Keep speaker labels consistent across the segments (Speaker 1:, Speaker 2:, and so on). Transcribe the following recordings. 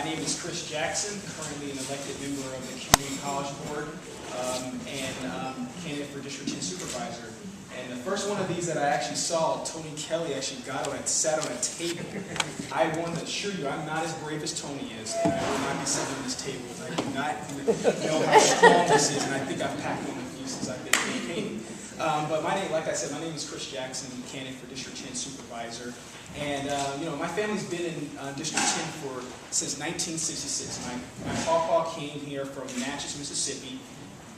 Speaker 1: name is Chris Jackson, currently an elected member of the Community College Board and candidate for District 10 Supervisor. And the first one of these that I actually saw, Tony Kelly actually sat on a table. I want to assure you, I'm not as brave as Tony is, and I will not be sitting on this table. I do not know how strong this is, and I think I've packed on a few since I've been campaigning. But my name, like I said, my name is Chris Jackson, candidate for District 10 Supervisor. And my family's been in District 10 since 1966. My pawpaw came here from Natchez, Mississippi,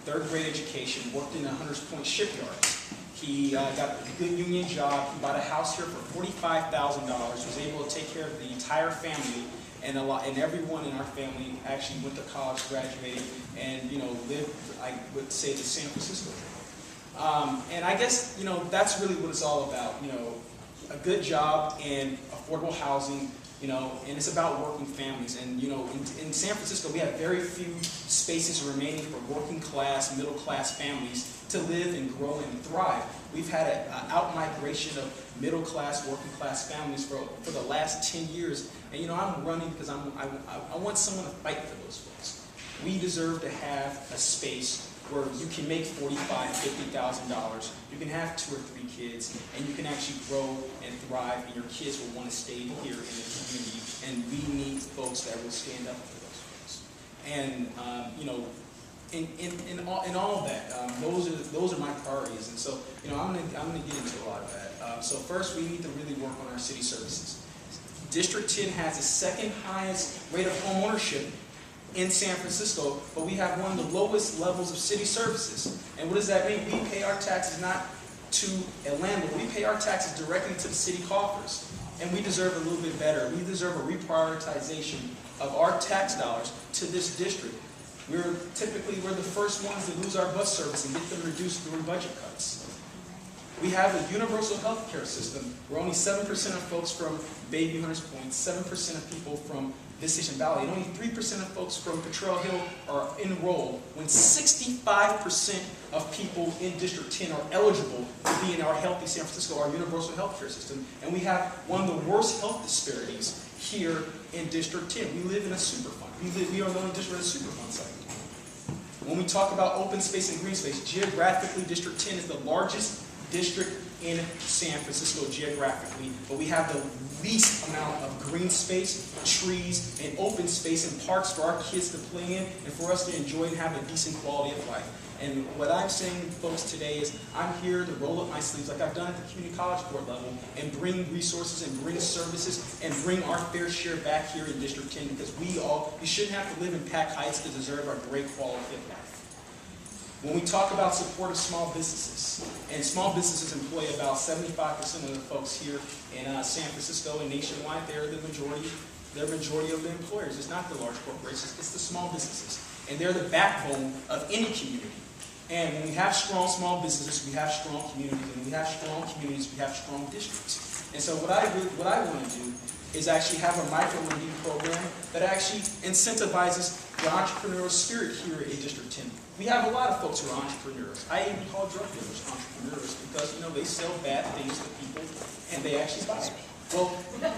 Speaker 1: third grade education, worked in a Hunters Point shipyard. He got a good union job. He bought a house here for $45,000. Was able to take care of the entire family, and everyone in our family actually went to college, graduated, and lived, I would say, the San Francisco dream. And I guess that's really what it's all about. A good job and affordable housing. And it's about working families. And in San Francisco, we have very few spaces remaining for working class, middle class families to live and grow and thrive. We've had an out-migration of middle class, working class families for the last 10 years. And I'm running because I want someone to fight for those folks. We deserve to have a space where you can make $45,000, $50,000. You can have 2 or 3 kids, and you can actually grow and thrive, and your kids will want to stay here in the community. And we need folks that will stand up for those folks. And in all of that, those are my priorities. And so I'm gonna get into a lot of that. So first, we need to really work on our city services. District 10 has the second highest rate of home ownership in San Francisco, but we have one of the lowest levels of city services. And what does that mean? We pay our taxes not to a landlord, we pay our taxes directly to the city coffers. And we deserve a little bit better. We deserve a reprioritization of our tax dollars to this district. We're the first ones to lose our bus service and get them reduced during budget cuts. We have a universal health care system where only 7% of folks from Bayview, Hunters Point, 7% of people from Visitation Valley, and only 3% of folks from Potrero Hill are enrolled, when 65% of people in District 10 are eligible to be in our Healthy San Francisco, our universal health care system. And we have one of the worst health disparities here in District 10. We live in a superfund. We are the only district with a superfund site. When we talk about open space and green space, geographically, District 10 is the largest district in San Francisco geographically, but we have the least amount of green space, trees, and open space and parks for our kids to play in and for us to enjoy and have a decent quality of life. And what I'm saying, folks, today is I'm here to roll up my sleeves like I've done at the Community College Board level and bring resources and bring services and bring our fair share back here in District 10, because we shouldn't have to live in Pack Heights to deserve our great quality of life. When we talk about support of small businesses, and small businesses employ about 75% of the folks here in San Francisco and nationwide, they're the majority of the employers. It's not the large corporations, it's the small businesses. And they're the backbone of any community. And when we have strong small businesses, we have strong communities. And when we have strong communities, we have strong districts. And so what I want to do is actually have a micro-lending program that actually incentivizes the entrepreneurial spirit here in District 10. We have a lot of folks who are entrepreneurs. I even call drug dealers entrepreneurs because they sell bad things to people and they actually buy it. Well,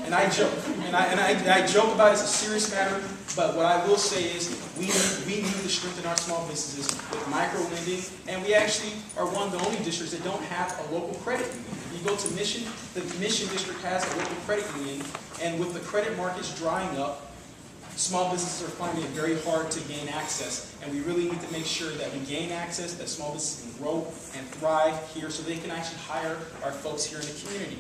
Speaker 1: and I joke, and I joke about it as a serious matter, but what I will say is we need to strengthen our small businesses with micro-lending, and we actually are one of the only districts that don't have a local credit union. You go to Mission, the Mission District has a local credit union, and with the credit markets drying up, small businesses are finding it very hard to gain access, and we really need to make sure that we gain access, that small businesses can grow and thrive here so they can actually hire our folks here in the community.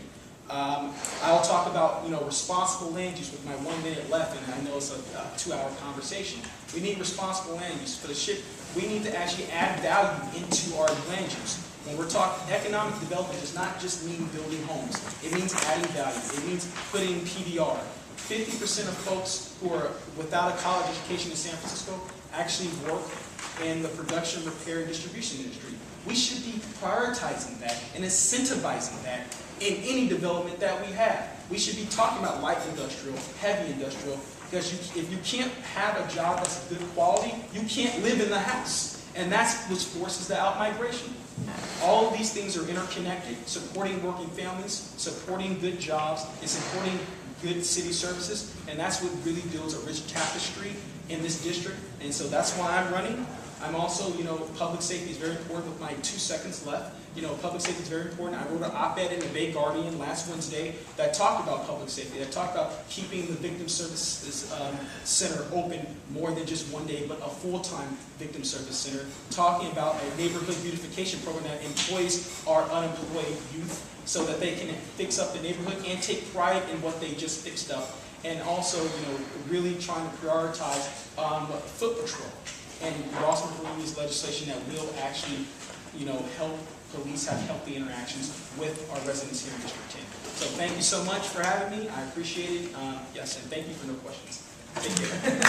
Speaker 1: I'll talk about responsible land use with my 1 minute left, and I know it's a 2-hour conversation. We need responsible land use for the ship. We need to actually add value into our land use. When we're talking economic development, does not just mean building homes. It means adding value. It means putting PBR. 50% of folks who are without a college education in San Francisco actually work in the production, repair, and distribution industry. We should be prioritizing that and incentivizing that in any development that we have. We should be talking about light industrial, heavy industrial, because if you can't have a job that's good quality, you can't live in the house. And that's what forces the out-migration. All of these things are interconnected, supporting working families, supporting good jobs, and supporting good city services, and that's what really builds a rich tapestry in this district, and so that's why I'm running. I'm also, public safety is very important. With my 2 seconds left, public safety is very important. I wrote an op-ed in the Bay Guardian last Wednesday that talked about public safety, that talked about keeping the Victim Services Center open more than just one day, but a full-time Victim Service Center, talking about a neighborhood beautification program that employs our unemployed youth so that they can fix up the neighborhood and take pride in what they just fixed up, and also, really trying to prioritize foot patrol. And we're also bringing legislation that will actually, help police have healthy interactions with our residents here in District 10. So thank you so much for having me. I appreciate it. Yes, and thank you for no questions. Take care.